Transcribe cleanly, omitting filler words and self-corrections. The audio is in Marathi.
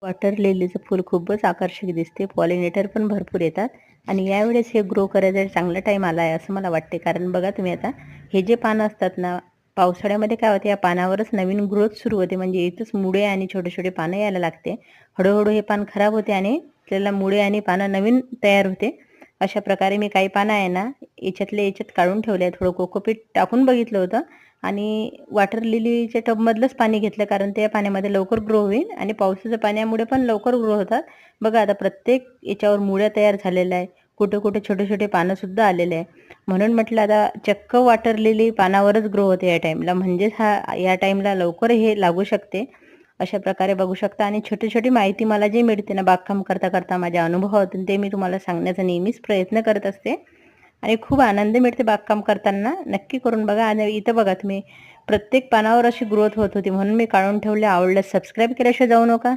वॉटर लिलीचं फूल खूपच आकर्षक दिसते. पॉलिनेटर पण भरपूर येतात आणि यावेळेस हे ग्रो करायचा चांगला टाईम आला आहे असं मला वाटते. कारण बघा तुम्ही आता हे जे पानं असतात ना, पावसाळ्यामध्ये काय होते, या पानावरच नवीन ग्रोथ सुरू होते. म्हणजे इथंच मुळे आणि छोटे-छोटे पानं यायला लागते. हळू हे पान खराब होते आणि त्याला मुळे आणि पानं नवीन तयार होते. अशा प्रकारे मी काही पानं आहे ना, याच्यात काढून ठेवले आहे. थोडं कोकोपीट टाकून बघितलं होतं आणि वॉटर लिलीच्या टबमधलंच पाणी घेतलं, कारण त्या पाण्यामध्ये लवकर ग्रो होईल आणि पावसाच्या पाण्यामुळे पण लवकर ग्रो होतात. बघा आता प्रत्येक याच्यावर मुळ्या तयार झालेल्या आहे. कुठे-कुठे छोटे-छोटे पानंसुद्धा आलेले आहे. म्हणून म्हटलं आता चक्क वॉटर लिली पानावरच ग्रो होते या टाईमला. म्हणजेच या टाईमला लवकर हे लागू शकते. अशा प्रकारे बघू शकता आणि छोटी-छोटी माहिती मला जी मिळते ना बागकाम करता-करता माझ्या अनुभवातून, ते मी तुम्हाला सांगण्याचा नेहमीच प्रयत्न करत असते. आणि खूप आनंद मिळते बागकाम करताना. नक्की करून बघा. आणि इथं बघा तुम्ही, प्रत्येक पानावर अशी ग्रोथ होत होती म्हणून मी काढून ठेवले. आवडल्यास सबस्क्राईब केल्याशिवाय जाऊ नका.